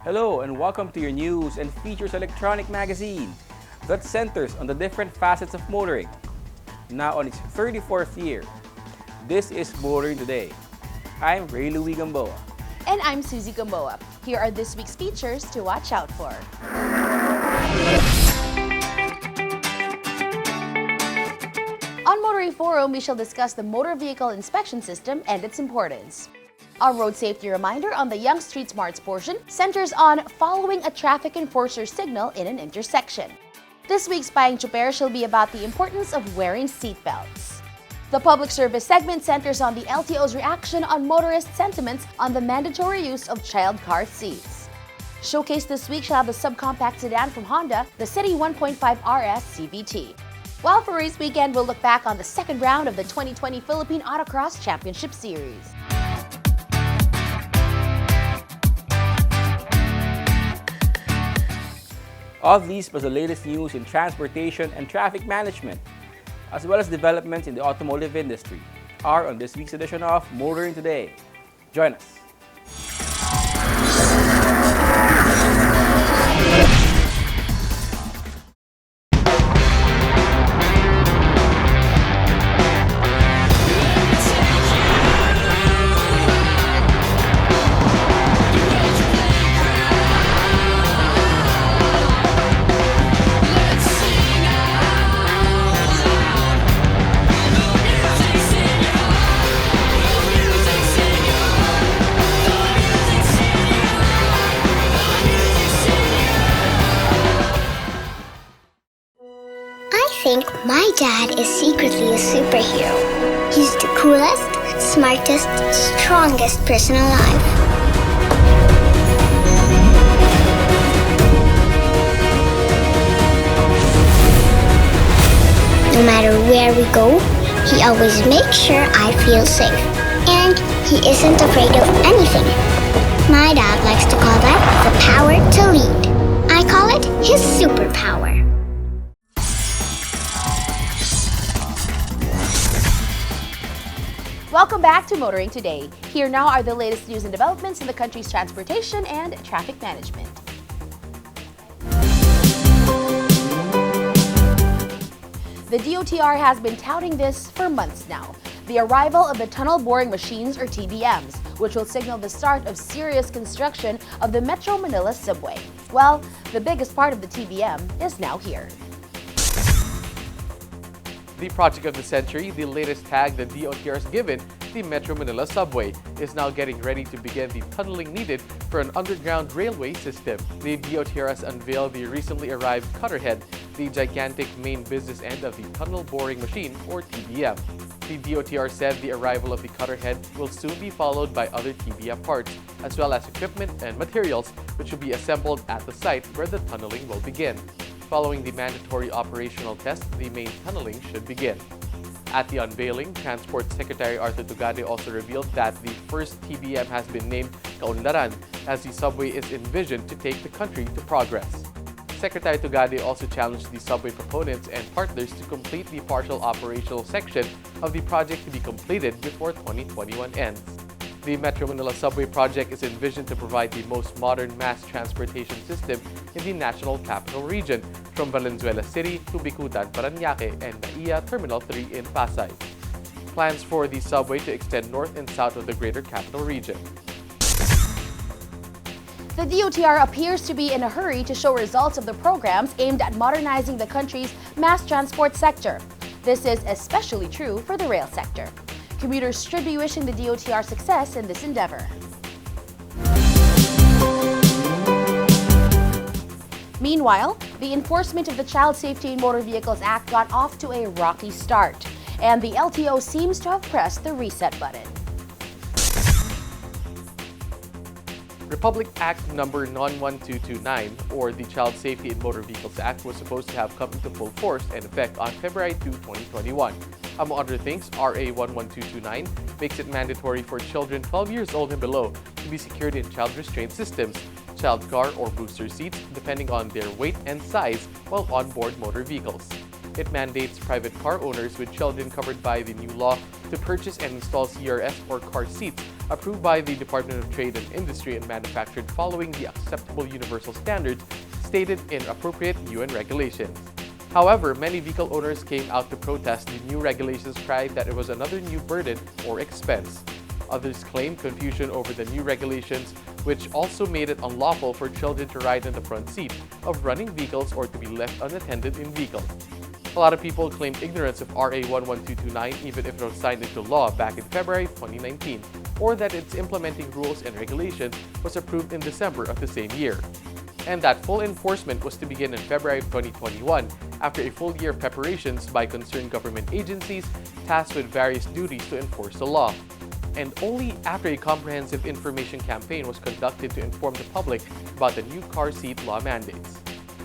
Hello and welcome to your news and features electronic magazine that centers on the different facets of motoring. Now on its 34th year, this is Motoring Today. I'm Ray Louie Gamboa. And I'm Susie Gamboa. Here are this week's features to watch out for. On Motoring Forum, we shall discuss the motor vehicle inspection system and its importance. Our road safety reminder on the Young Street Smarts portion centers on following a traffic enforcer signal in an intersection. This week's Paying Chuper shall be about the importance of wearing seatbelts. The public service segment centers on the LTO's reaction on motorist sentiments on the mandatory use of child car seats. Showcase this week shall have the subcompact sedan from Honda, the City 1.5 RS CVT. While for race weekend, we'll look back on the second round of the 2020 Philippine Autocross Championship Series. All of these plus the latest news in transportation and traffic management, as well as developments in the automotive industry, are on this week's edition of Motoring Today. Join us. I think my dad is secretly a superhero. He's the coolest, smartest, strongest person alive. No matter where we go, he always makes sure I feel safe. And he isn't afraid of anything. My dad likes to call that the power to lead. I call it his superpower. Welcome back to Motoring Today. Here now are the latest news and developments in the country's transportation and traffic management. The DOTR has been touting this for months now. The arrival of the tunnel boring machines, or TBMs, which will signal the start of serious construction of the Metro Manila subway. Well, the biggest part of the TBM is now here. The project of the century, the latest tag the DOTR has given the Metro Manila subway, is now getting ready to begin the tunneling needed for an underground railway system. The DOTR has unveiled the recently arrived Cutterhead, the gigantic main business end of the tunnel boring machine, or TBM. The DOTR said the arrival of the Cutterhead will soon be followed by other TBM parts, as well as equipment and materials which will be assembled at the site where the tunneling will begin. Following the mandatory operational test, the main tunneling should begin. At the unveiling, Transport Secretary Arthur Tugade also revealed that the first TBM has been named Kaunlaran, as the subway is envisioned to take the country to progress. Secretary Tugade also challenged the subway proponents and partners to complete the partial operational section of the project to be completed before 2021 ends. The Metro Manila Subway project is envisioned to provide the most modern mass transportation system in the National Capital Region, from Valenzuela City to Bicutan, Parañaque, and NAIA Terminal 3 in Pasay. Plans for the subway to extend north and south of the Greater Capital Region. The DOTR appears to be in a hurry to show results of the programs aimed at modernizing the country's mass transport sector. This is especially true for the rail sector. Commuters should be wishing the DOTR success in this endeavor. Meanwhile, the enforcement of the Child Safety in Motor Vehicles Act got off to a rocky start. and the LTO seems to have pressed the reset button. Republic Act number 91229, or the Child Safety in Motor Vehicles Act, was supposed to have come into full force and effect on February 2, 2021. Among other things, RA 11229 makes it mandatory for children 12 years old and below to be secured in child restraint systems, child car or booster seats, depending on their weight and size while on board motor vehicles. It mandates private car owners with children covered by the new law to purchase and install CRS or car seats approved by the Department of Trade and Industry and manufactured following the acceptable universal standards stated in appropriate UN regulations. However, many vehicle owners came out to protest the new regulations, crying that it was another new burden or expense. Others claimed confusion over the new regulations, which also made it unlawful for children to ride in the front seat of running vehicles or to be left unattended in vehicles. A lot of people claimed ignorance of RA 11229 even if it was signed into law back in February 2019, or that its implementing rules and regulations was approved in December of the same year. And that full enforcement was to begin in February 2021 after a full year of preparations by concerned government agencies tasked with various duties to enforce the law. And only after a comprehensive information campaign was conducted to inform the public about the new car seat law mandates.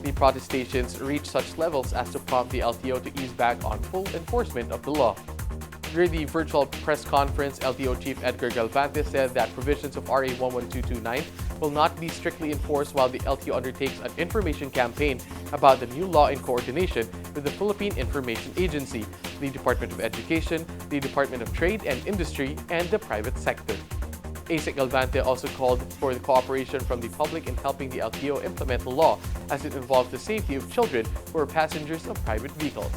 The protestations reached such levels as to prompt the LTO to ease back on full enforcement of the law. During the virtual press conference, LTO Chief Edgar Galvante said that provisions of RA 11229 will not be strictly enforced while the LTO undertakes an information campaign about the new law in coordination with the Philippine Information Agency, the Department of Education, the Department of Trade and Industry, and the private sector. ASEC Galvante also called for the cooperation from the public in helping the LTO implement the law, as it involves the safety of children who are passengers of private vehicles.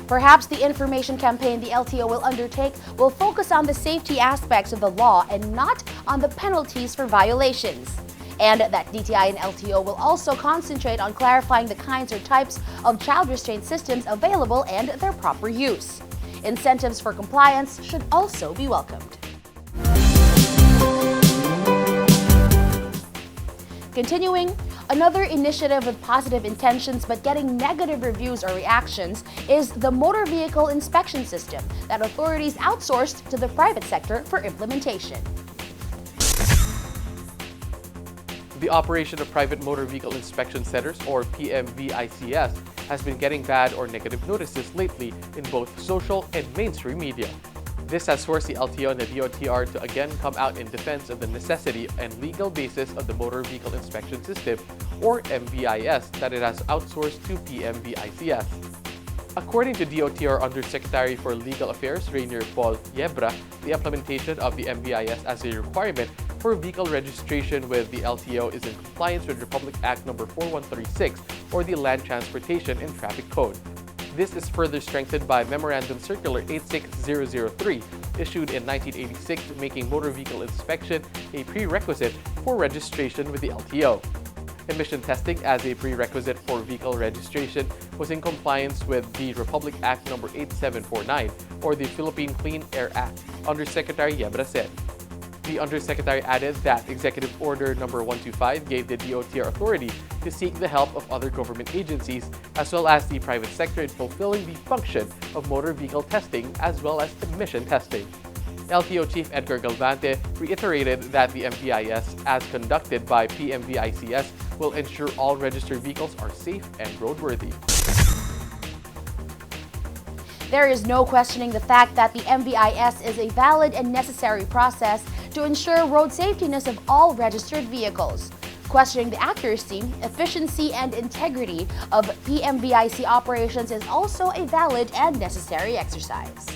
Perhaps the information campaign the LTO will undertake will focus on the safety aspects of the law and not on the penalties for violations. And that DTI and LTO will also concentrate on clarifying the kinds or types of child restraint systems available and their proper use. Incentives for compliance should also be welcomed. Continuing, another initiative with positive intentions but getting negative reviews or reactions is the motor vehicle inspection system that authorities outsourced to the private sector for implementation. The operation of private motor vehicle inspection centers, or PMVICS, has been getting bad or negative notices lately in both social and mainstream media. This has forced the LTO and the DOTR to again come out in defense of the necessity and legal basis of the Motor Vehicle Inspection System, or MVIS, that it has outsourced to PMVICS. According to DOTR Undersecretary for Legal Affairs, Rainier Paul Yebra, the implementation of the MVIS as a requirement for vehicle registration with the LTO is in compliance with Republic Act No. 4136, or the Land Transportation and Traffic Code. This is further strengthened by Memorandum Circular 86003, issued in 1986, making motor vehicle inspection a prerequisite for registration with the LTO. Emission testing as a prerequisite for vehicle registration was in compliance with the Republic Act No. 8749, or the Philippine Clean Air Act, Undersecretary Yebra said. The Undersecretary added that Executive Order No. 125 gave the DOTR authority to seek the help of other government agencies as well as the private sector in fulfilling the function of motor vehicle testing as well as emission testing. LTO Chief Edgar Galvante reiterated that the MVIS, as conducted by PMVICS, will ensure all registered vehicles are safe and roadworthy. There is no questioning the fact that the MVIS is a valid and necessary process to ensure road safetiness of all registered vehicles. Questioning the accuracy, efficiency, and integrity of PMVIC operations is also a valid and necessary exercise.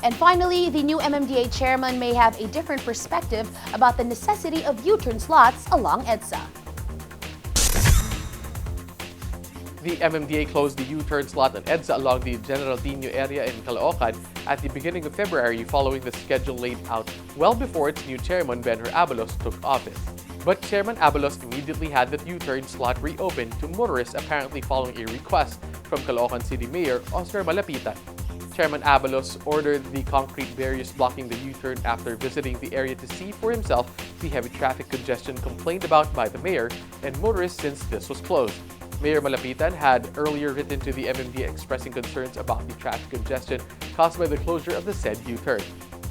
And finally, the new MMDA chairman may have a different perspective about the necessity of U-turn slots along EDSA. The MMDA closed the U-turn slot on EDSA along the General Dino area in Caloocan at the beginning of February following the schedule laid out well before its new chairman, Benhur Abalos, took office. But Chairman Abalos immediately had the U-turn slot reopened to motorists, apparently following a request from Caloocan City Mayor Oscar Malapitan. Chairman Abalos ordered the concrete barriers blocking the U-turn after visiting the area to see for himself the heavy traffic congestion complained about by the mayor and motorists since this was closed. Mayor Malapitan had earlier written to the MMDA expressing concerns about the traffic congestion caused by the closure of the said U-turn.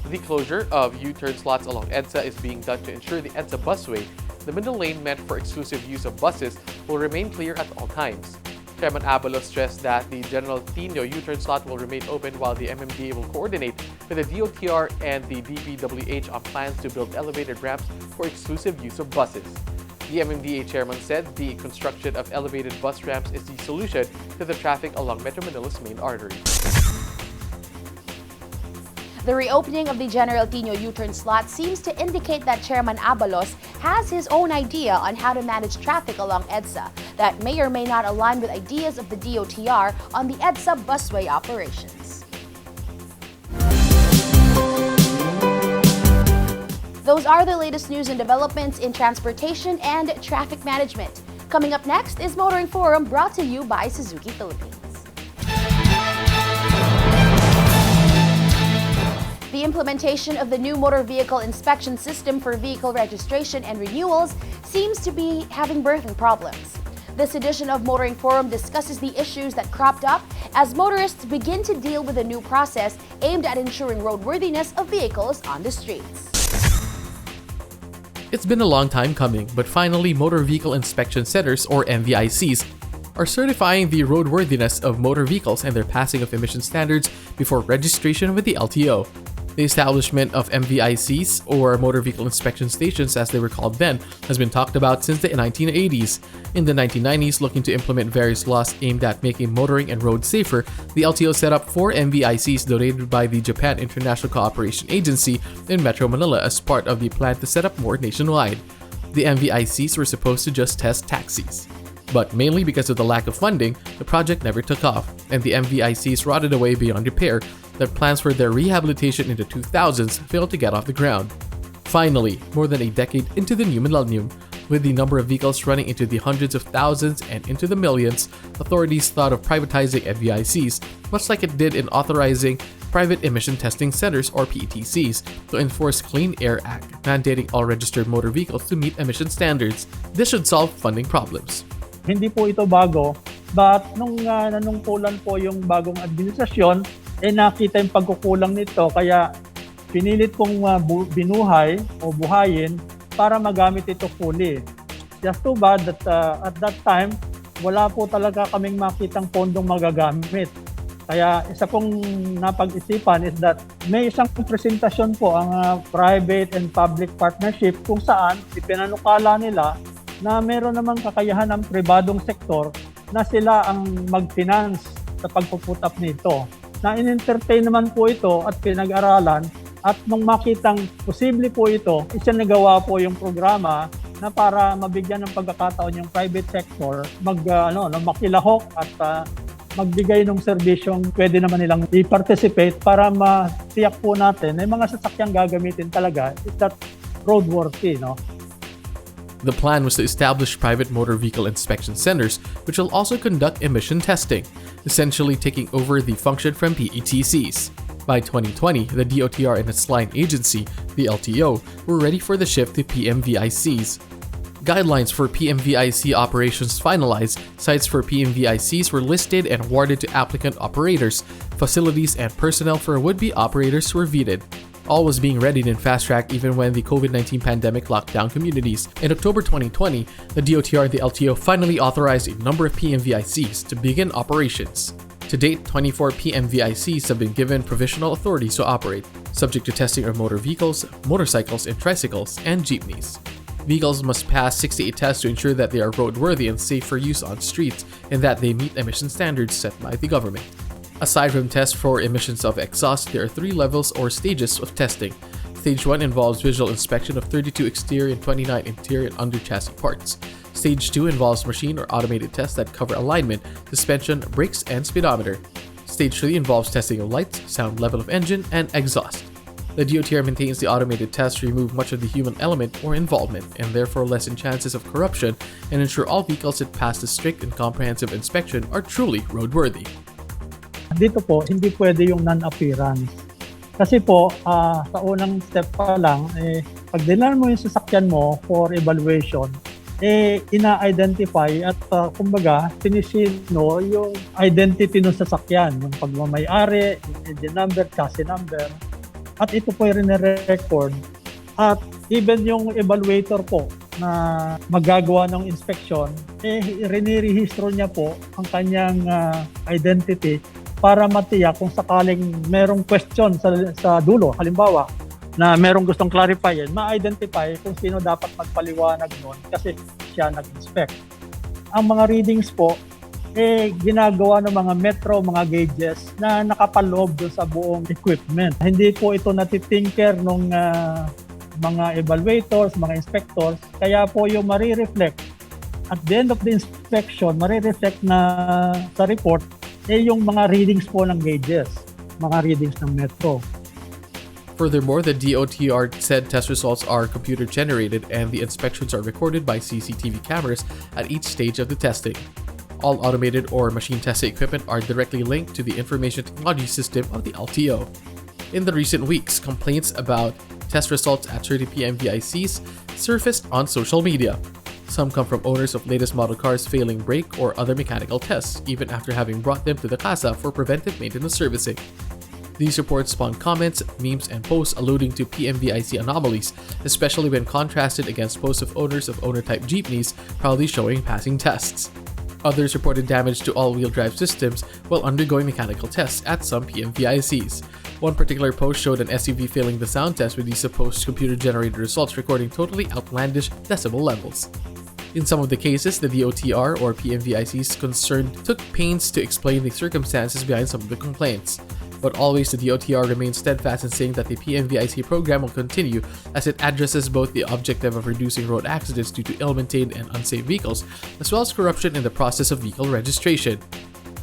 The closure of U-turn slots along EDSA is being done to ensure the EDSA busway, the middle lane meant for exclusive use of buses, will remain clear at all times. Chairman Abalos stressed that the General Tino U-turn slot will remain open while the MMDA will coordinate with the DOTR and the DPWH on plans to build elevated ramps for exclusive use of buses. The MMDA chairman said the construction of elevated bus ramps is the solution to the traffic along Metro Manila's main artery. The reopening of the General Tino U-turn slot seems to indicate that Chairman Abalos has his own idea on how to manage traffic along EDSA that may or may not align with ideas of the DOTR on the EDSA busway operations. Those are the latest news and developments in transportation and traffic management. Coming up next is Motoring Forum, brought to you by Suzuki Philippines. The implementation of the new motor vehicle inspection system for vehicle registration and renewals seems to be having birthing problems. This edition of Motoring Forum discusses the issues that cropped up as motorists begin to deal with a new process aimed at ensuring roadworthiness of vehicles on the streets. It's been a long time coming, but finally Motor Vehicle Inspection Centers, or MVICs, are certifying the roadworthiness of motor vehicles and their passing of emission standards before registration with the LTO. The establishment of MVICs, or Motor Vehicle Inspection Stations as they were called then, has been talked about since the 1980s. In the 1990s, looking to implement various laws aimed at making motoring and roads safer, the LTO set up 4 MVICs donated by the Japan International Cooperation Agency in Metro Manila as part of the plan to set up more nationwide. The MVICs were supposed to just test taxis. But mainly because of the lack of funding, the project never took off, and the MVICs rotted away beyond repair. That plans for their rehabilitation in the 2000s failed to get off the ground. Finally, more than a decade into the new millennium, with the number of vehicles running into the hundreds of thousands and into the millions, authorities thought of privatizing MVICs, much like it did in authorizing private emission testing centers, or PETCs, to enforce Clean Air Act, mandating all registered motor vehicles to meet emission standards. This should solve funding problems. Hindi po ito bago, but nung nanungkulan po yung bagong administrasyon, nakita yung pagkukulang nito, kaya pinilit kong binuhay o buhayin para magamit ito fully. Just too bad that at that time, wala po talaga kaming makitang pondong magagamit. Kaya isa pong napag-isipan is that may isang presentasyon po ang private and public partnership kung saan ipinanukala nila na meron namang kakayahan ng pribadong sektor na sila ang mag-finance sa pagpuputap nito. Na in-entertain naman po ito at pinag-aralan, at nung makitang posible po ito, isinagawa po yung programa na para mabigyan ng pagkakataon yung private sector makilahok at magbigay ng serbisyong pwede naman nilang i-participate para matiyak po natin na yung mga sasakyang gagamitin talaga is that roadworthy, no? The plan was to establish private motor vehicle inspection centers, which will also conduct emission testing, essentially taking over the function from PETCs. By 2020, the DOTR and its line agency, the LTO, were ready for the shift to PMVICs. Guidelines for PMVIC operations finalized, sites for PMVICs were listed and awarded to applicant operators, facilities and personnel for would-be operators were vetted. All was being readied in fast track even when the COVID-19 pandemic locked down communities. In October 2020, the DOTR and the LTO finally authorized a number of PMVICs to begin operations. To date, 24 PMVICs have been given provisional authorities to operate, subject to testing of motor vehicles, motorcycles and tricycles, and jeepneys. Vehicles must pass 68 tests to ensure that they are roadworthy and safe for use on streets and that they meet emission standards set by the government. Aside from tests for emissions of exhaust, there are 3 levels or stages of testing. Stage 1 involves visual inspection of 32 exterior and 29 interior and under chassis parts. Stage 2 involves machine or automated tests that cover alignment, suspension, brakes, and speedometer. Stage 3 involves testing of lights, sound level of engine, and exhaust. The DOTR maintains the automated tests to remove much of the human element or involvement and therefore lessen chances of corruption and ensure all vehicles that pass the strict and comprehensive inspection are truly roadworthy. Dito po, hindi pwede yung non-appearance. Kasi po, sa unang step pa lang, pag dinala mo yung sasakyan mo for evaluation, ina-identify at kumbaga, sinisino yung identity ng sasakyan, yung pagmamayari, yung engine number, chassis number, at ito po yung record. At even yung evaluator po na magagawa ng inspection, rinirehistro niya po ang kanyang identity para matiyak kung sakaling merong question sa dulo. Halimbawa, na merong gustong clarify yan, ma-identify kung sino dapat magpaliwanag nun kasi siya nag-inspect. Ang mga readings po, ginagawa ng mga metro, mga gauges na nakapaloob dun sa buong equipment. Hindi po ito natitinker ng mga evaluators, mga inspectors, kaya po yung marireflect at the end of the inspection, marireflect na sa report yung mga readings po ng gauges, mga readings ng metro. Furthermore, the DOTR said test results are computer generated and the inspections are recorded by CCTV cameras at each stage of the testing. All automated or machine testing equipment are directly linked to the information technology system of the LTO. In the recent weeks, complaints about test results at certain PMVICs surfaced on social media. Some come from owners of latest model cars failing brake or other mechanical tests, even after having brought them to the CASA for preventive maintenance servicing. These reports spawned comments, memes, and posts alluding to PMVIC anomalies, especially when contrasted against posts of owners of owner-type jeepneys proudly showing passing tests. Others reported damage to all-wheel drive systems while undergoing mechanical tests at some PMVICs. One particular post showed an SUV failing the sound test with these supposed computer-generated results recording totally outlandish decibel levels. In some of the cases, the DOTR or PMVICs concerned took pains to explain the circumstances behind some of the complaints. But always the DOTR remains steadfast in saying that the PMVIC program will continue as it addresses both the objective of reducing road accidents due to ill-maintained and unsafe vehicles, as well as corruption in the process of vehicle registration.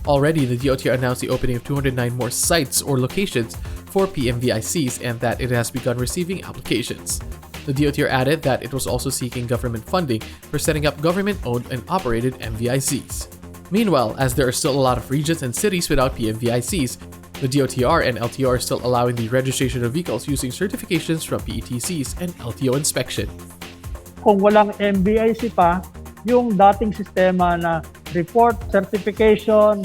Already, the DOTR announced the opening of 209 more sites or locations for PMVICs and that it has begun receiving applications. The DOTR added that it was also seeking government funding for setting up government-owned and operated MVICs. Meanwhile, as there are still a lot of regions and cities without PMVICs, the DOTR and LTO are still allowing the registration of vehicles using certifications from PETCs and LTO inspection. Kung walang MVIC pa, yung dating sistema na report certification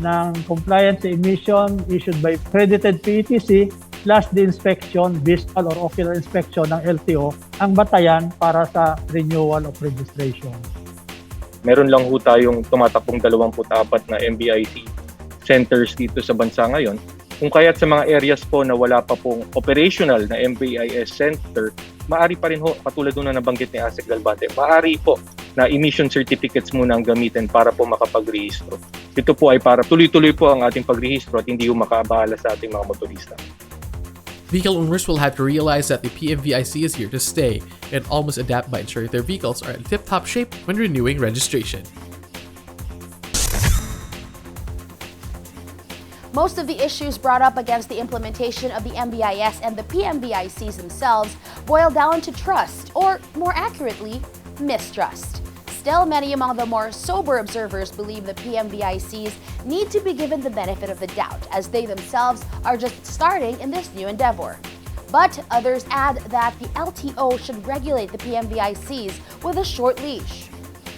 ng compliance emission issued by accredited PETC plus the inspection, visual or ocular inspection ng LTO, ang batayan para sa renewal of registration. Meron lang ho tayong tumatakbong 24 na MVIC centers dito sa bansa ngayon. Kung kaya't sa mga areas po na wala pa pong operational na MVIS center, maaari pa rin ho, katulad na nabanggit ni Asek Galbate, maaari po na emission certificates muna ang gamitin para po makapag-rehistro. Ito po ay para tuloy-tuloy po ang ating pag-rehistro at hindi ho makaabala sa ating mga motorista. Vehicle owners will have to realize that the PMVIC is here to stay and all must adapt by ensuring their vehicles are in tip-top shape when renewing registration. Most of the issues brought up against the implementation of the MVIS and the PMVICs themselves boil down to trust, or more accurately, mistrust. Still, many among the more sober observers believe the PMVICs need to be given the benefit of the doubt, as they themselves are just starting in this new endeavor. But others add that the LTO should regulate the PMVICs with a short leash.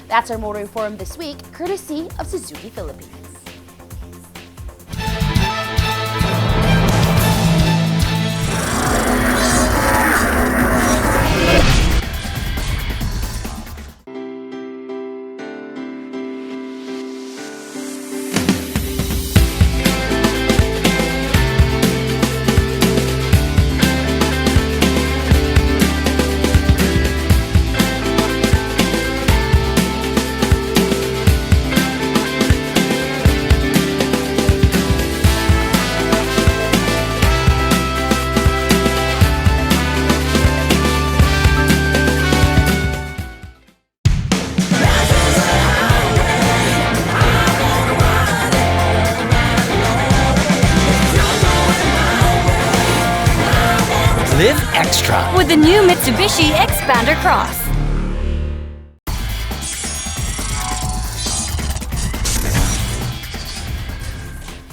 That's our Motoring Forum this week, courtesy of Suzuki Philippines. Live extra with the new Mitsubishi Xpander Cross.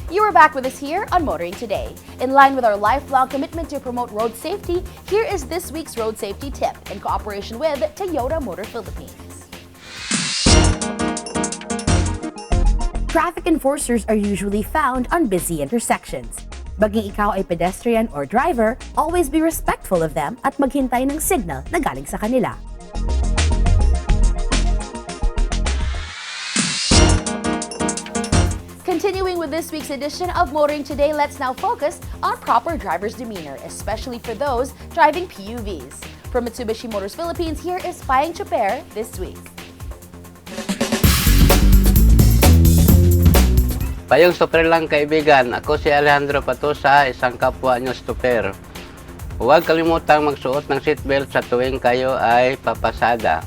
You we're back with us here on Motoring Today. In line with our lifelong commitment to promote road safety, here is this week's road safety tip in cooperation with Toyota Motor Philippines. Traffic enforcers are usually found on busy intersections. Maging ikaw ay pedestrian or driver, always be respectful of them at maghintay ng signal na galing sa kanila. Continuing with this week's edition of Motoring Today, let's now focus on proper driver's demeanor, especially for those driving PUVs. From Mitsubishi Motors Philippines, here is Payeng Choper this week. Payong super lang kaibigan, ako si Alejandro Patosa, isang kapwa nyo stuper. Huwag kalimutang magsuot ng seatbelt sa tuwing kayo ay papasada.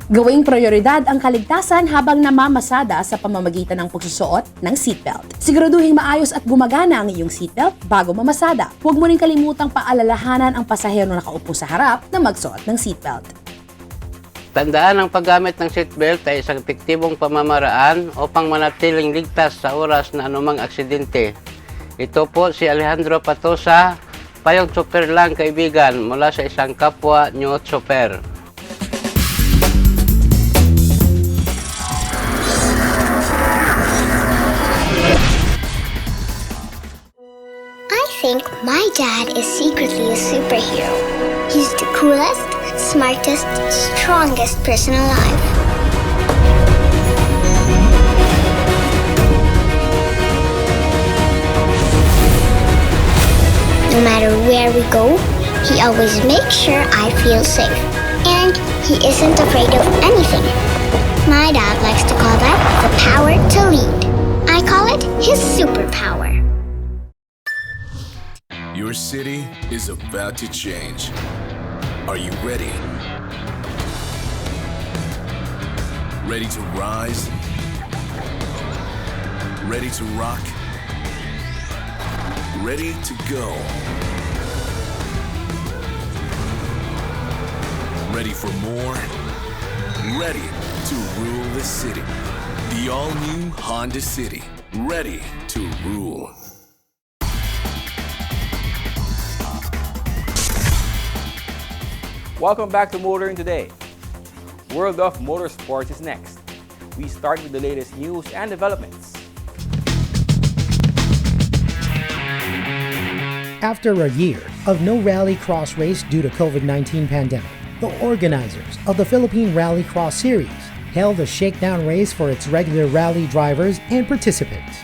Gawing prioridad ang kaligtasan habang namamasada sa pamamagitan ng pagsusuot ng seatbelt. Siguraduhin maayos at gumagana ang iyong seatbelt bago mamasada. Huwag mo rin kalimutang paalalahanan ang pasahero na nakaupo sa harap na magsuot ng seatbelt. Tandaan ang paggamit ng seatbelt ay isang epektibong pamamaraan upang manatiling ligtas sa oras na anumang aksidente. Ito po si Alejandro Patosa, payong super lang kaibigan mula sa isang kapwa nyo super. I think my dad is secretly a superhero. He's the coolest, smartest, strongest person alive. No matter where we go, he always makes sure I feel safe. And he isn't afraid of anything. My dad likes to call that the power to lead. I call it his superpower. Your city is about to change. Are you ready? Ready to rise? Ready to rock? Ready to go? Ready for more? Ready to rule the city. The all-new Honda City. Ready to rule. Welcome back to Motoring Today. World of Motorsports is next. We start with the latest news and developments. After a year of no rallycross race due to COVID-19 pandemic, the organizers of the Philippine Rallycross Series held a shakedown race for its regular rally drivers and participants.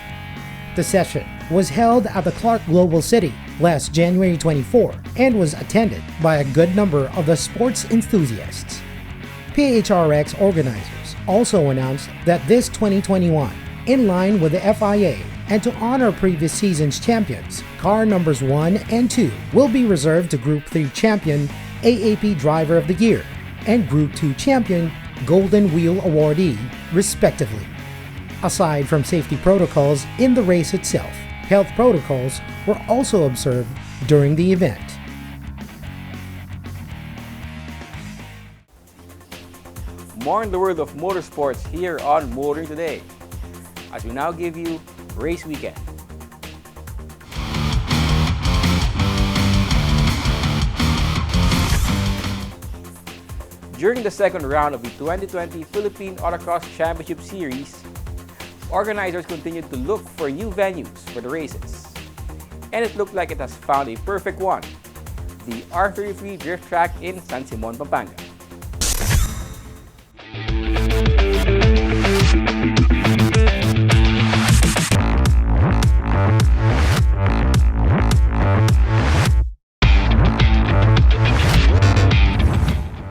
The session was held at the Clark Global City last January 24 and was attended by a good number of the sports enthusiasts. PHRX organizers also announced that this 2021, in line with the FIA and to honor previous season's champions, car numbers 1 and 2 will be reserved to Group 3 champion AAP Driver of the Year and Group 2 champion Golden Wheel awardee, respectively. Aside from safety protocols in the race itself, health protocols were also observed during the event. More in the world of motorsports here on Motoring Today, as we now give you Race Weekend. During the second round of the 2020 Philippine Autocross Championship Series, organizers continued to look for new venues for the races. And it looked like it has found a perfect one, the R33 Drift Track in San Simon, Pampanga.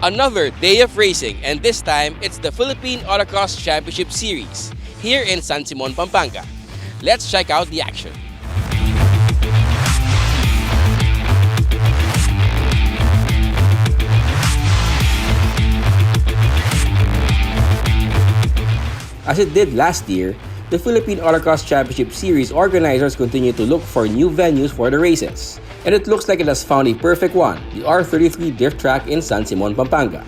Another day of racing, and this time it's the Philippine Autocross Championship Series here in San Simon, Pampanga. Let's check out the action. As it did last year, the Philippine Autocross Championship Series organizers continue to look for new venues for the races. And it looks like it has found a perfect one, the R33 Drift Track in San Simon, Pampanga.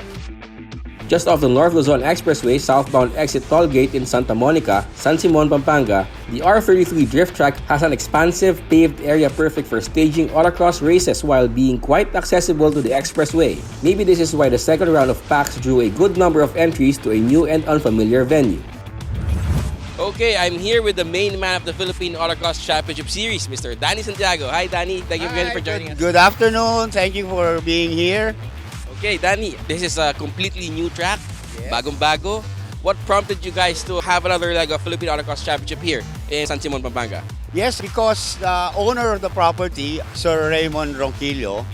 Just off the North Luzon Expressway southbound exit tollgate in Santa Monica, San Simon, Pampanga, the R33 drift track has an expansive paved area perfect for staging autocross races while being quite accessible to the expressway. Maybe this is why the second round of PAX drew a good number of entries to a new and unfamiliar venue. Okay, I'm here with the main man of the Philippine Autocross Championship Series, Mr. Danny Santiago. Hi, Danny. Thank you again for joining us. Good afternoon. Thank you for being here. Okay, Danny, this is a completely new track, bagong-bago. What prompted you guys to have another leg of Philippine Autocross Championship here in San Simon, Pampanga? Yes, because the owner of the property, Sir Raymond Ronquillo,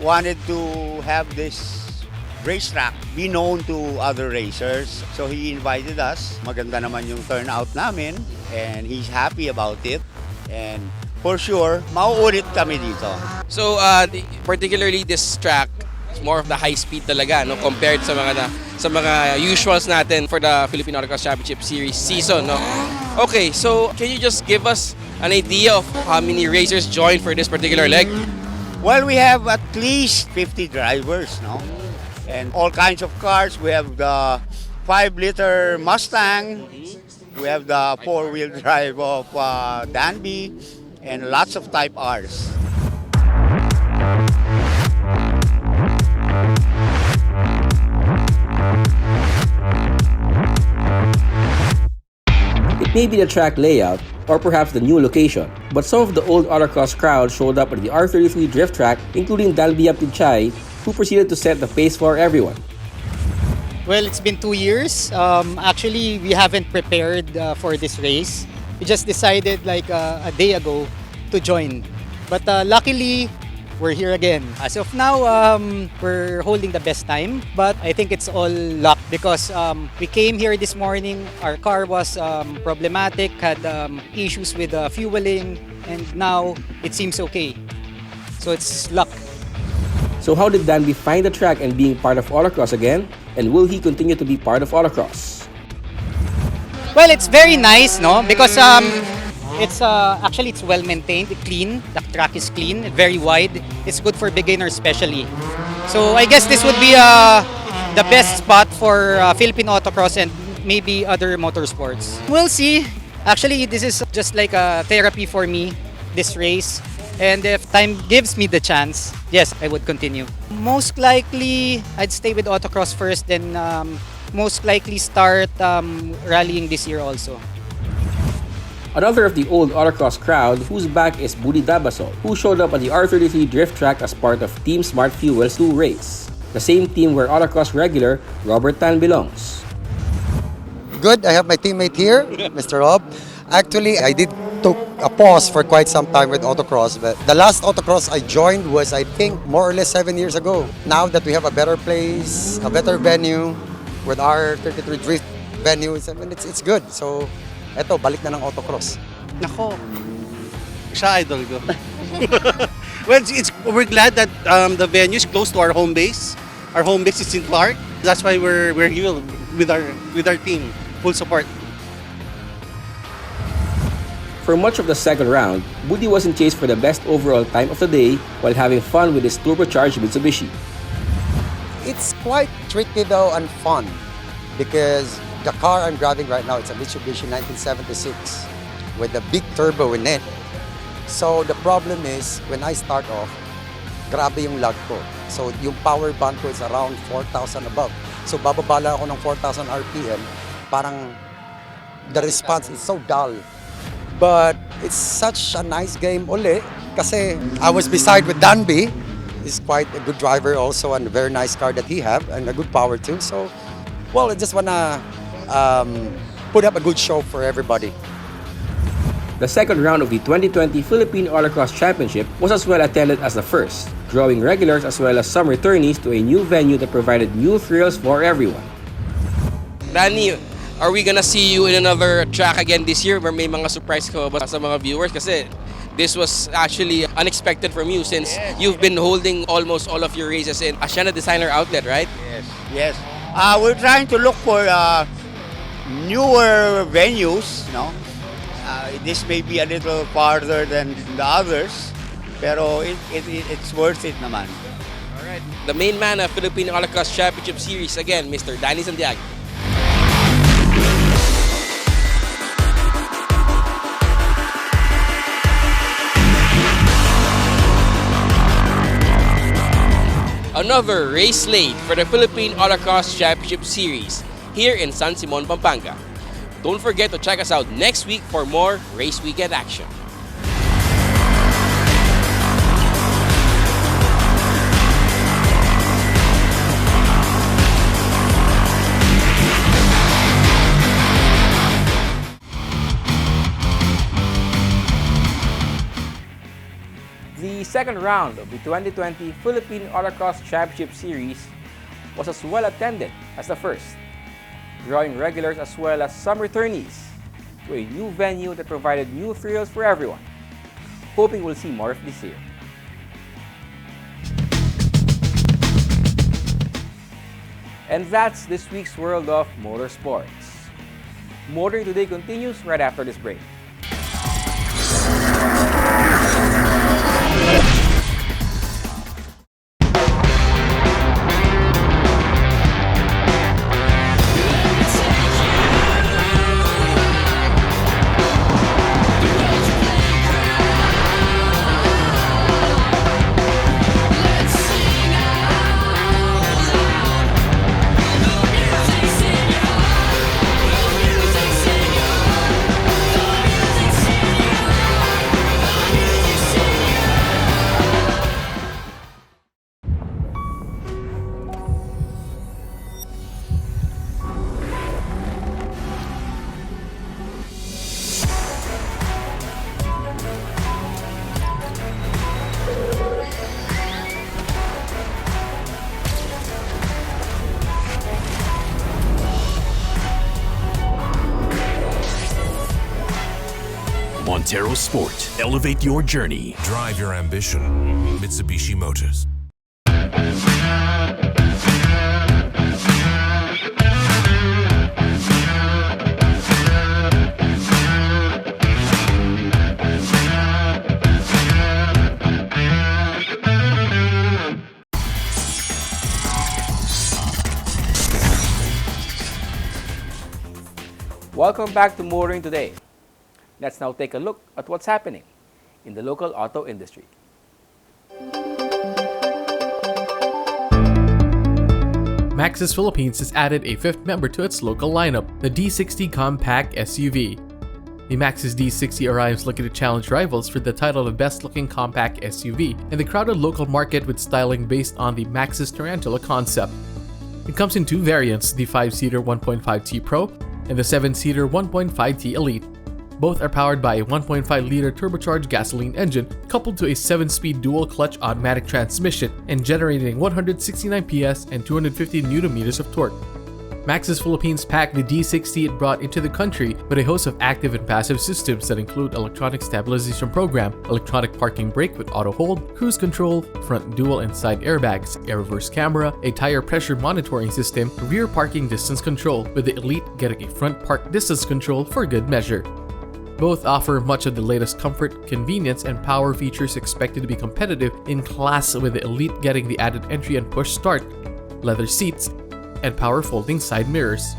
wanted to have this racetrack be known to other racers. So he invited us. Maganda naman yung turnout namin and he's happy about it. And for sure, mauulit kami dito. So, particularly this track, it's more of the high speed talaga, no, compared sa mga usuals natin for the Philippine Autocross Championship Series season, no. Okay, so can you just give us an idea of how many racers joined for this particular leg? Well, we have at least 50 drivers, no? And all kinds of cars. We have the 5-liter Mustang. We have the 4-wheel drive of Danby and lots of Type Rs. It may be the track layout or perhaps the new location, but some of the old autocross crowd showed up at the R33 drift track, including Dalby Aptidchay, who proceeded to set the pace for everyone. Well, it's been 2 years. Actually, we haven't prepared for this race. We just decided like a day ago to join. But luckily, we're here again. As of now, we're holding the best time. But I think it's all luck because we came here this morning. Our car was problematic, had issues with fueling, and now it seems okay. So it's luck. So how did Danby find the track and being part of autocross again? And will he continue to be part of autocross? Well, it's very nice, no? Because it's actually it's well maintained, clean. The track is clean, very wide. It's good for beginners especially. So I guess this would be the best spot for Philippine autocross and maybe other motorsports. We'll see. Actually, this is just like a therapy for me, this race. And if time gives me the chance, yes, I would continue. Most likely, I'd stay with autocross first, then most likely start rallying this year also. Another of the old autocross crowd who's back is Budi Dabasol, who showed up at the R33 drift track as part of Team Smart Fuel's 2 race, the same team where autocross regular Robert Tan belongs. Good, I have my teammate here, Mr. Rob. Actually, I took a pause for quite some time with autocross, but the last autocross I joined was, I think, more or less 7 years ago. Now that we have a better place, a better venue with our 33 drift venues, I mean, it's good. So, eto, balik na ng autocross. Nako, siya idol ko. Well, we're glad that the venue is close to our home base. Our home base is in Clark. That's why we're here with our team, full support. For much of the second round, Budi was in chase for the best overall time of the day while having fun with his turbocharged Mitsubishi. It's quite tricky though and fun because the car I'm driving right now, it's a Mitsubishi 1976 with a big turbo in it. So the problem is, when I start off, grabe yung lag ko. So yung power band ko is around 4,000 above. So bababa lang ako ng 4,000 RPM, parang the response is so dull. But it's such a nice game uli kasi I was beside with Danby. He's quite a good driver also and a very nice car that he have and a good power too. So, well, I just wanna put up a good show for everybody. The second round of the 2020 Philippine Autocross Championship was as well attended as the first, drawing regulars as well as some returnees to a new venue that provided new thrills for everyone. Danny, are we gonna see you in another track again this year? Or may mga surprise ka ba sa mga viewers? Kasi this was actually unexpected from you since you've been holding almost all of your races in Asiana Designer Outlet, right? Yes. We're trying to look for newer venues, no? This may be a little farther than the others, pero it's worth it naman. The main man of Philippine Autocross Championship Series again, Mr. Danny Santiago. Another race slate for the Philippine Autocross Championship Series here in San Simon, Pampanga. Don't forget to check us out next week for more race weekend action. The second round of the 2020 Philippine Autocross Championship Series was as well attended as the first, drawing regulars as well as some returnees to a new venue that provided new thrills for everyone. Hoping we'll see more of this year. And that's this week's World of Motorsports. Motoring Today continues right after this break. Montero Sport. Elevate your journey. Drive your ambition. Mitsubishi Motors. Welcome back to Motoring Today. Let's now take a look at what's happening in the local auto industry. Maxus Philippines has added a fifth member to its local lineup, the D60 Compact SUV. The Maxus D60 arrives looking to challenge rivals for the title of best-looking compact SUV in the crowded local market with styling based on the Maxus Tarantula concept. It comes in two variants, the 5-seater 1.5T Pro and the 7-seater 1.5T Elite. Both are powered by a 1.5-liter turbocharged gasoline engine coupled to a 7-speed dual-clutch automatic transmission and generating 169 PS and 250 Nm of torque. Maxus Philippines packed the D60 it brought into the country with a host of active and passive systems that include electronic stabilization program, electronic parking brake with auto hold, cruise control, front dual and side airbags, air reverse camera, a tire pressure monitoring system, rear parking distance control, with the Elite getting a front park distance control for good measure. Both offer much of the latest comfort, convenience, and power features expected to be competitive in class, with the Elite getting the added entry and push start, leather seats, and power folding side mirrors.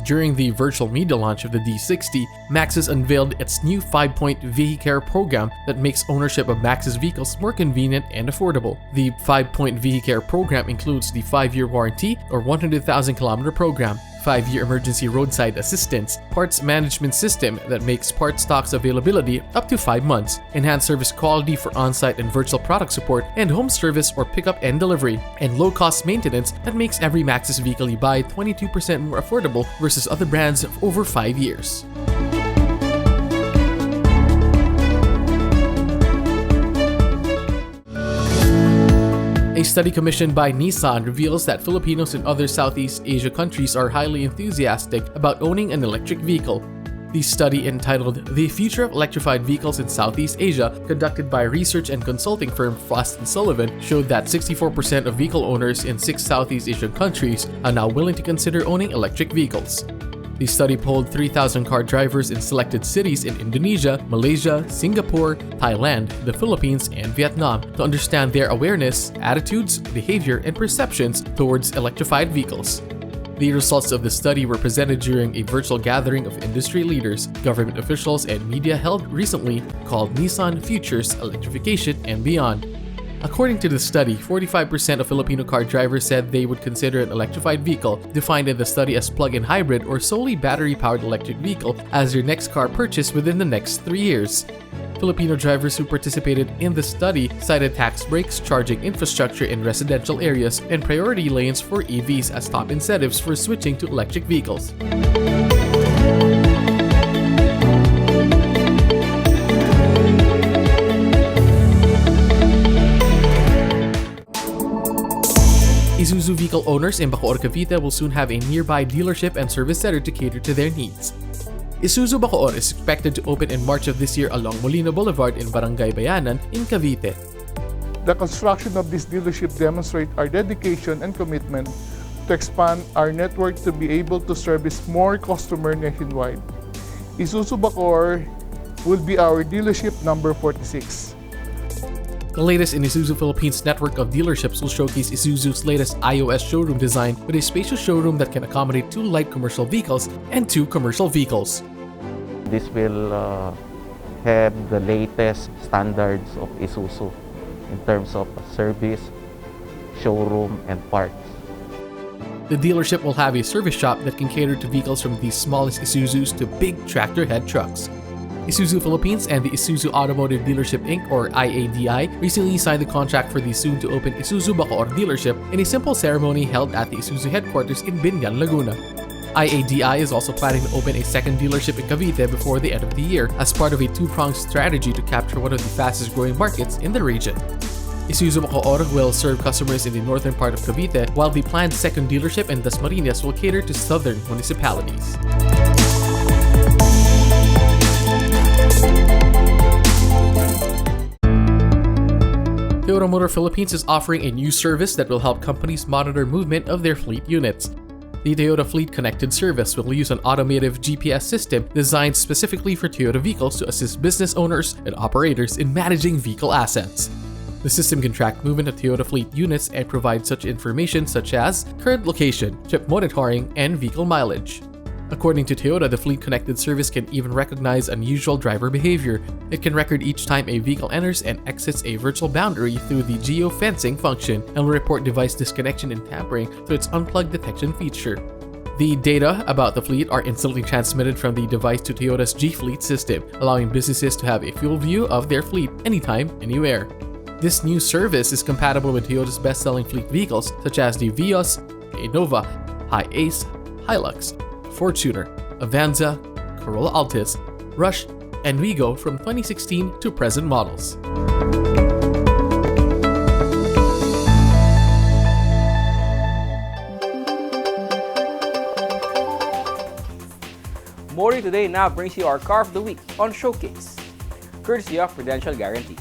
During the virtual media launch of the D60, Maxus unveiled its new 5-point VehiCare program that makes ownership of Maxus vehicles more convenient and affordable. The 5-point VehiCare program includes the 5-year warranty or 100,000 kilometer program, 5-year emergency roadside assistance, parts management system that makes part stocks availability up to 5 months, enhanced service quality for on-site and virtual product support, and home service or pickup and delivery, and low-cost maintenance that makes every Maxus vehicle you buy 22% more affordable versus other brands of over 5 years. A study commissioned by Nissan reveals that Filipinos in other Southeast Asia countries are highly enthusiastic about owning an electric vehicle. The study, entitled The Future of Electrified Vehicles in Southeast Asia, conducted by research and consulting firm Frost & Sullivan, showed that 64% of vehicle owners in 6 Southeast Asian countries are now willing to consider owning electric vehicles. The study polled 3,000 car drivers in selected cities in Indonesia, Malaysia, Singapore, Thailand, the Philippines, and Vietnam to understand their awareness, attitudes, behavior, and perceptions towards electrified vehicles. The results of the study were presented during a virtual gathering of industry leaders, government officials, and media held recently called Nissan Futures Electrification and Beyond. According to the study, 45% of Filipino car drivers said they would consider an electrified vehicle, defined in the study as plug-in hybrid or solely battery-powered electric vehicle, as their next car purchase within the next 3 years. Filipino drivers who participated in the study cited tax breaks, charging infrastructure in residential areas, and priority lanes for EVs as top incentives for switching to electric vehicles. Isuzu vehicle owners in Bacoor, Cavite will soon have a nearby dealership and service center to cater to their needs. Isuzu Bacoor is expected to open in March of this year along Molino Boulevard in Barangay Bayanan in Cavite. The construction of this dealership demonstrates our dedication and commitment to expand our network to be able to service more customers nationwide. Isuzu Bacoor will be our dealership number 46. The latest in Isuzu Philippines' network of dealerships will showcase Isuzu's latest iOS showroom design with a spacious showroom that can accommodate 2 light commercial vehicles and 2 commercial vehicles. This will have the latest standards of Isuzu in terms of service, showroom, and parts. The dealership will have a service shop that can cater to vehicles from the smallest Isuzus to big tractor head trucks. Isuzu Philippines and the Isuzu Automotive Dealership Inc. or IADI recently signed the contract for the soon-to-open Isuzu Bacoor dealership in a simple ceremony held at the Isuzu headquarters in Binyan, Laguna. IADI is also planning to open a second dealership in Cavite before the end of the year as part of a 2-pronged strategy to capture one of the fastest-growing markets in the region. Isuzu Bacoor will serve customers in the northern part of Cavite, while the planned second dealership in Dasmariñas will cater to southern municipalities. Toyota Motor Philippines is offering a new service that will help companies monitor movement of their fleet units. The Toyota Fleet Connected Service will use an automotive GPS system designed specifically for Toyota vehicles to assist business owners and operators in managing vehicle assets. The system can track movement of Toyota fleet units and provide such information such as current location, trip monitoring, and vehicle mileage. According to Toyota, the Fleet Connected Service can even recognize unusual driver behavior. It can record each time a vehicle enters and exits a virtual boundary through the geofencing function and will report device disconnection and tampering through its unplug detection feature. The data about the fleet are instantly transmitted from the device to Toyota's G-Fleet system, allowing businesses to have a full view of their fleet anytime, anywhere. This new service is compatible with Toyota's best-selling fleet vehicles such as the Vios, Innova, Hi-Ace, Hilux, Fortuner, Avanza, Corolla Altis, Rush, and Wigo from 2016 to present models. Motoring Today now brings you our Car of the Week on Showcase, courtesy of Prudential Guarantee.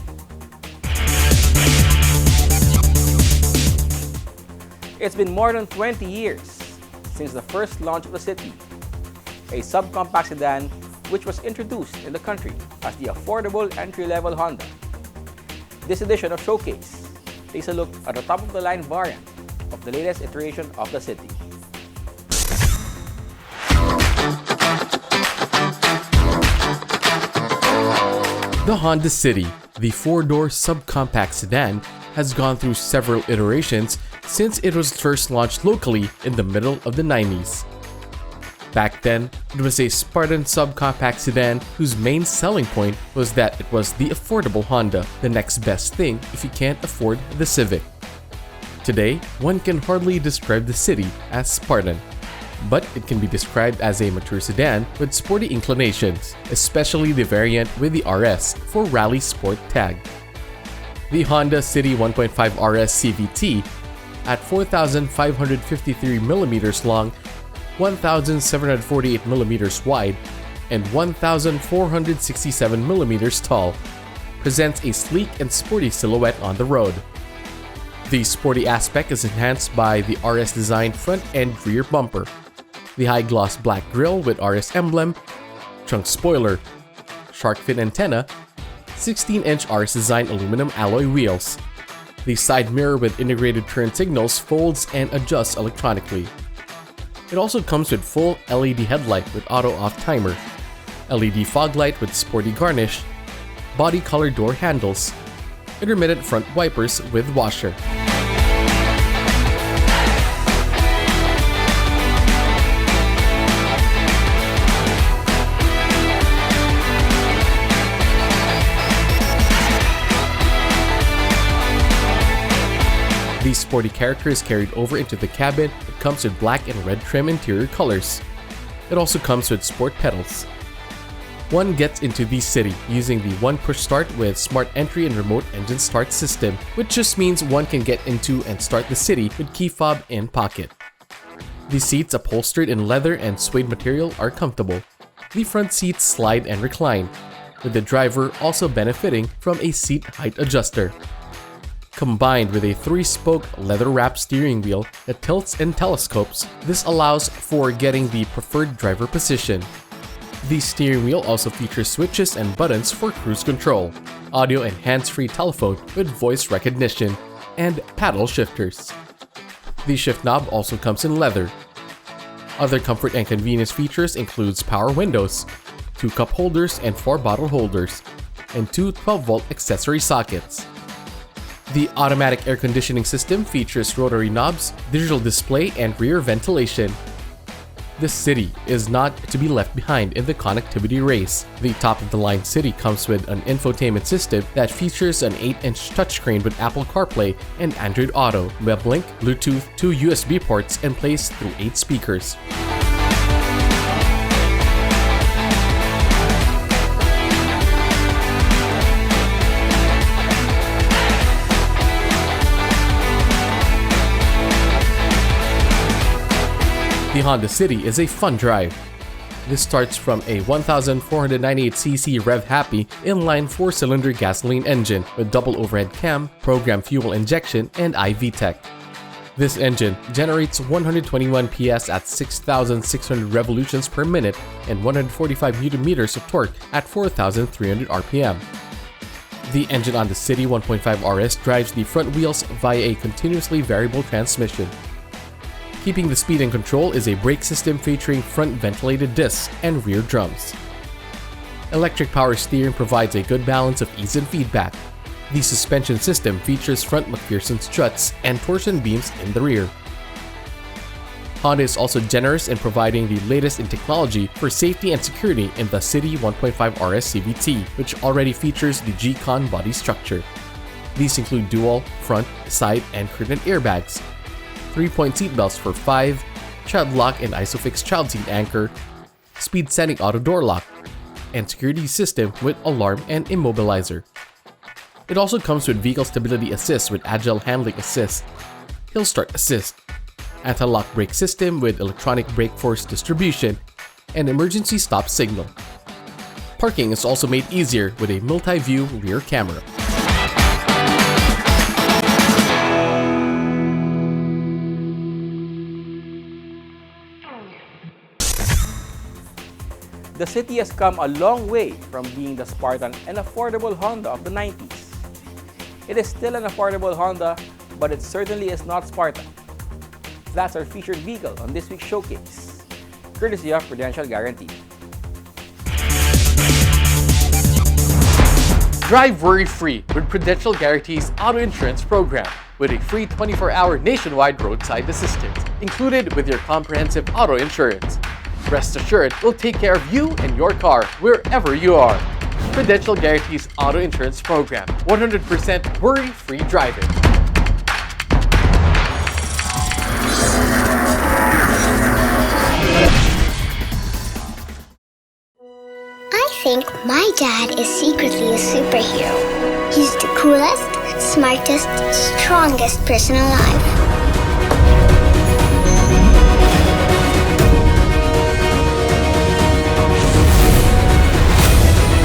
It's been more than 20 years since the first launch of the City, a subcompact sedan which was introduced in the country as the affordable entry-level Honda. This edition of Showcase takes a look at the top-of-the-line variant of the latest iteration of the City. The Honda City, the 4-door subcompact sedan, has gone through several iterations since it was first launched locally in the middle of the 90s. Back then, it was a Spartan subcompact sedan whose main selling point was that it was the affordable Honda, the next best thing if you can't afford the Civic. Today, one can hardly describe the City as Spartan, but it can be described as a mature sedan with sporty inclinations, especially the variant with the RS for Rally Sport tag. The Honda City 1.5 RS CVT at 4,553mm long, 1,748mm wide, and 1,467mm tall, presents a sleek and sporty silhouette on the road. The sporty aspect is enhanced by the RS designed front and rear bumper. the high-gloss black grille with RS emblem, trunk spoiler, shark fin antenna, 16-inch RS design aluminum alloy wheels. The side mirror with integrated turn signals folds and adjusts electronically. It also comes with full LED headlight with auto-off timer, LED fog light with sporty garnish, body color door handles, intermittent front wipers with washer. These sporty character is carried over into the cabin. It comes with black and red trim interior colors. It also comes with sport pedals. One gets into the city using the one push start with smart entry and remote engine start system, which just means one can get into and start the city with key fob in pocket. The seats upholstered in leather and suede material are comfortable. The front seats slide and recline, with the driver also benefiting from a seat height adjuster. Combined with a 3-spoke leather-wrapped steering wheel that tilts and telescopes, this allows for getting the preferred driver position. The steering wheel also features switches and buttons for cruise control, audio and hands-free telephone with voice recognition, and paddle shifters. The shift knob also comes in leather. Other comfort and convenience features includes power windows, 2 cup holders and 4 bottle holders, and 2 12-volt accessory sockets. The automatic air conditioning system features rotary knobs, digital display, and rear ventilation. This city is not to be left behind in the connectivity race. The top-of-the-line city comes with an infotainment system that features an 8-inch touchscreen with Apple CarPlay and Android Auto, WebLink, Bluetooth, 2 USB ports, and plays through 8 speakers. The Honda City is a fun drive. This starts from a 1,498cc rev-happy inline 4-cylinder gasoline engine with double overhead cam, programmed fuel injection, and iVTEC. This engine generates 121 PS at 6,600 revolutions per minute and 145 Nm of torque at 4,300 RPM. The engine on the City 1.5 RS drives the front wheels via a continuously variable transmission. Keeping the speed in control is a brake system featuring front ventilated discs and rear drums. Electric power steering provides a good balance of ease and feedback. The suspension system features front McPherson struts and torsion beams in the rear. Honda is also generous in providing the latest in technology for safety and security in the City 1.5 RS CVT, which already features the G-Con body structure. These include dual, front, side, and curtain airbags, 3-point seatbelts for 5, child lock and ISOFIX child seat anchor, speed setting auto door lock, and security system with alarm and immobilizer. It also comes with vehicle stability assist with agile handling assist, hill start assist, anti-lock brake system with electronic brake force distribution, and emergency stop signal. Parking is also made easier with a multi-view rear camera. The City has come a long way from being the Spartan and affordable Honda of the 90s. It is still an affordable Honda, but it certainly is not Spartan. That's our featured vehicle on this week's showcase, courtesy of Prudential Guarantee. Drive worry-free with Prudential Guarantee's auto insurance program with a free 24-hour nationwide roadside assistance included with your comprehensive auto insurance. Rest assured, we'll take care of you and your car wherever you are. Prudential Guarantee's auto insurance program, 100% worry-free driving. I think my dad is secretly a superhero. He's the coolest, smartest, strongest person alive.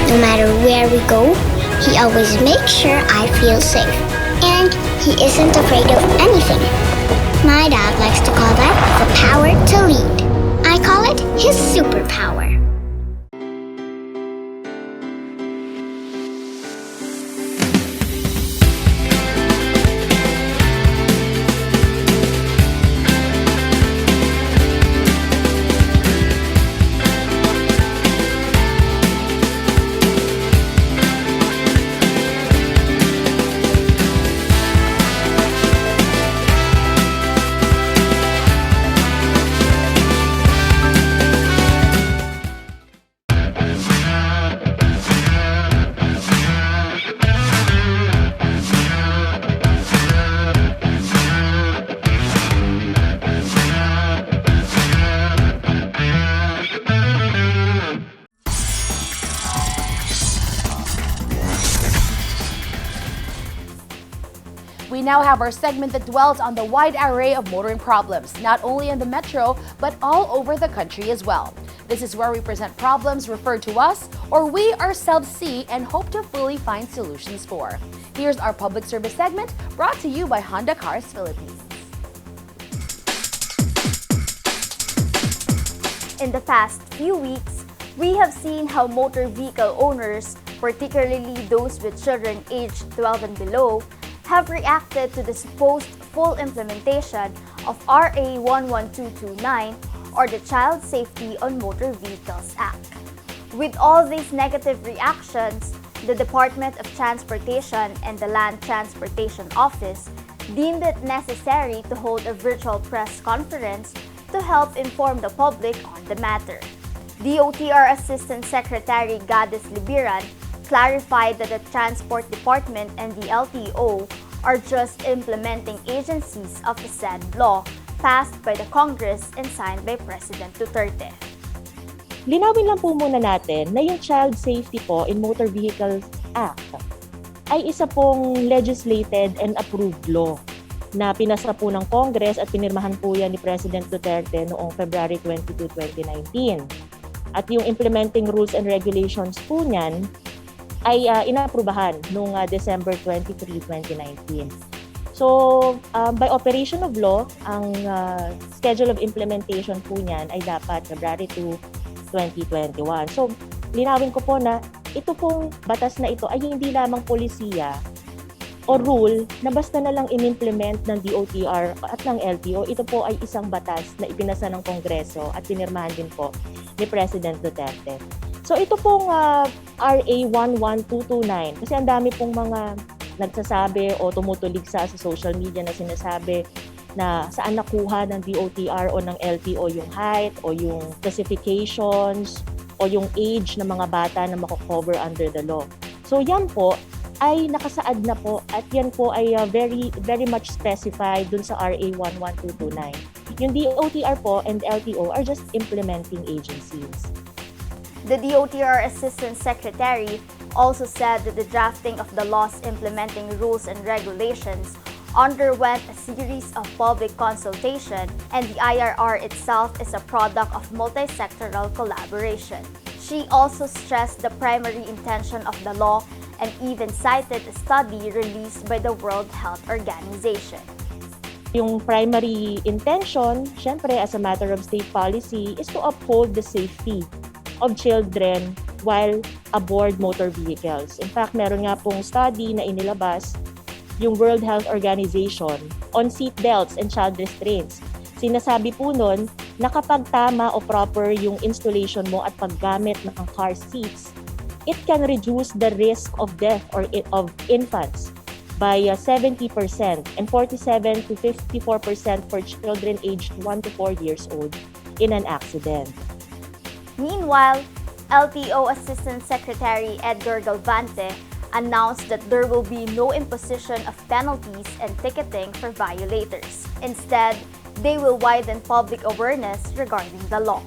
No matter where we go, he always makes sure I feel safe. And he isn't afraid of anything. My dad likes to call that the power to lead. I call it his superpower. We now have our segment that dwells on the wide array of motoring problems, not only in the metro, but all over the country as well. This is where we present problems referred to us or we ourselves see and hope to fully find solutions for. Here's our public service segment brought to you by Honda Cars Philippines. In the past few weeks, we have seen how motor vehicle owners, particularly those with children aged 12 and below, have reacted to the supposed full implementation of RA 11229 or the Child Safety on Motor Vehicles Act. With all these negative reactions, the Department of Transportation and the Land Transportation Office deemed it necessary to hold a virtual press conference to help inform the public on the matter. DOTR Assistant Secretary Gadis Libiran clarified that the Transport Department and the LTO are just implementing agencies of the said law passed by the Congress and signed by President Duterte. Linawin lang po muna natin na yung Child Safety po in Motor Vehicles Act ay isa pong legislated and approved law na pinasa po ng Congress at pinirmahan po yan ni President Duterte noong February 22, 2019. At yung implementing rules and regulations po niyan ay inaprubahan noong December 23, 2019. So, by operation of law, ang schedule of implementation po niyan ay dapat February 2, 2021. So, linawin ko po na ito pong batas na ito ay hindi lamang polisiya o rule na basta na lang in-implement ng DOTR at ng LTO. Ito po ay isang batas na ipinasa ng Kongreso at pinirmahan din po ni President Duterte. So ito pong RA 11229 kasi ang dami pong mga nagsasabi o tumutuligsa sa social media na sinasabi na saan nakuha ng DOTR o ng LTO yung height o yung specifications o yung age ng mga bata na mako-cover under the law. So yan po ay nakasaad na po at yan po ay very much specified dun sa RA 11229. Yung DOTR po and LTO are just implementing agencies. The DOTR Assistant Secretary also said that the drafting of the laws implementing rules and regulations underwent a series of public consultation and the IRR itself is a product of multi-sectoral collaboration. She also stressed the primary intention of the law and even cited a study released by the World Health Organization. Yung primary intention, syempre as a matter of state policy, is to uphold the safety of children while aboard motor vehicles. In fact, meron nga pong study na inilabas yung World Health Organization on seat belts and child restraints. Sinasabi po nun na kapag tama o proper yung installation mo at paggamit ng car seats, it can reduce the risk of death or of infants by 70% and 47 to 54% for children aged 1 to 4 years old in an accident. Meanwhile, LTO Assistant Secretary Edgar Galvante announced that there will be no imposition of penalties and ticketing for violators. Instead, they will widen public awareness regarding the law.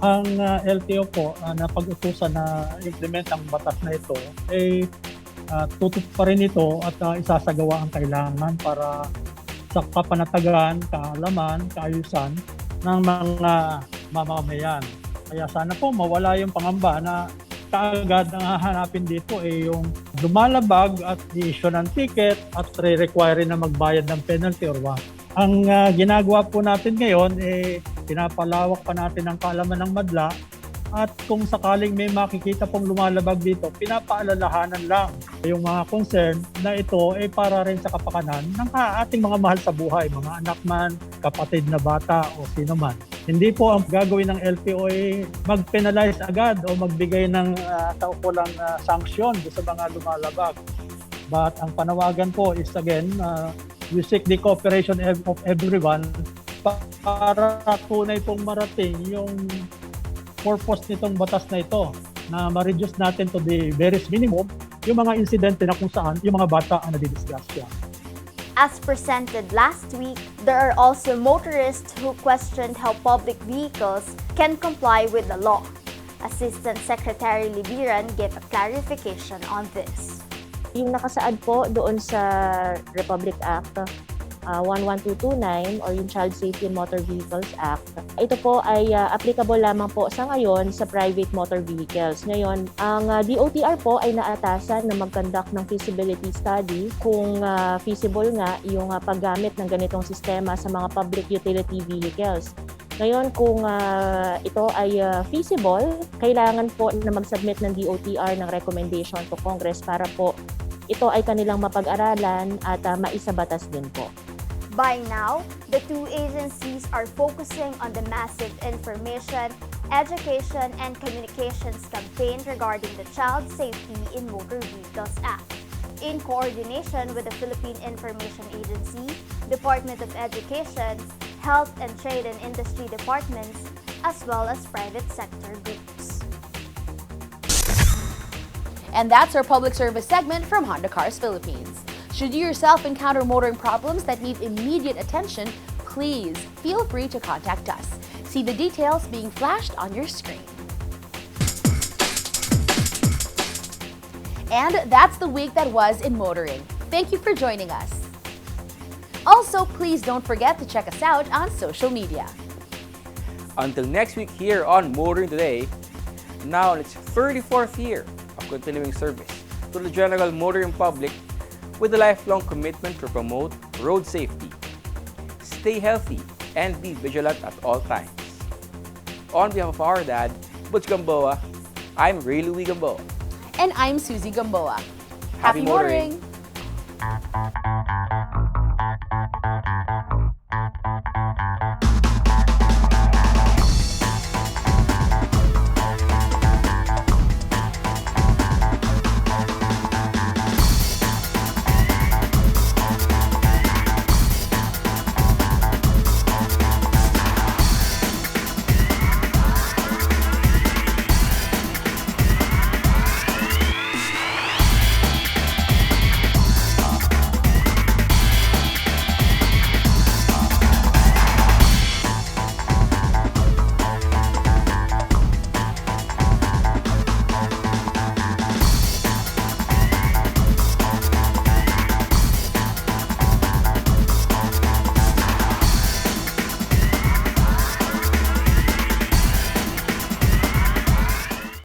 Ang LTO po na pag-utusan na implement ang batas na ito ay tutup pa rin ito at isasagawa ang kailangan para sa kapanatagan, kaalaman, kaayusan ng mga mamamayan. Kaya sana po mawala yung pangamba na kaagad ang hahanapin dito ay yung lumalabag at i-issue ng ticket at re-require na magbayad ng penalty or what. Ang ginagawa po natin ngayon pinapalawak pa natin ang kaalaman ng madla at kung sakaling may makikita pong lumalabag dito, pinapaalalahanan lang yung mga concern na ito ay para rin sa kapakanan ng ating mga mahal sa buhay, mga anak man, kapatid na bata o sino man. Hindi po ang gagawin ng LTO ay mag-penalize agad o magbigay ng kaukulang sanksyon sa mga lumalabag. But ang panawagan po is again, we seek the cooperation of everyone para tunay pong marating yung purpose nitong batas na ito na ma-reduce natin to the very minimum yung mga insidente na kung saan yung mga bata ang nadidisgrasya. As presented last week, there are also motorists who questioned how public vehicles can comply with the law. Assistant Secretary Libiran gave a clarification on this. Yung nakasaad po doon sa Republic Act 11229 or yung Child Safety in Motor Vehicles Act, ito po ay applicable lamang po sa ngayon sa private motor vehicles. Ngayon, ang DOTR po ay naatasan na mag-conduct ng feasibility study kung feasible nga yung paggamit ng ganitong sistema sa mga public utility vehicles. Ngayon, kung ito ay feasible, kailangan po na mag-submit ng DOTR ng recommendation to Congress para po ito ay kanilang mapag-aralan at maisabatas din po. By now, the two agencies are focusing on the massive information, education, and communications campaign regarding the Child Safety in Motor Vehicles Act. In coordination with the Philippine Information Agency, Department of Education, Health and Trade and Industry departments, as well as private sector groups. And that's our public service segment from Honda Cars Philippines. Should you yourself encounter motoring problems that need immediate attention, please feel free to contact us. See the details being flashed on your screen. And that's the week that was in motoring. Thank you for joining us. Also, please don't forget to check us out on social media. Until next week here on Motoring Today, now in its 34th year of continuing service to the general motoring public with a lifelong commitment to promote road safety. Stay healthy and be vigilant at all times. On behalf of our dad, Butch Gamboa, I'm Ray Louie Gamboa. And I'm Susie Gamboa. Happy motoring! motoring.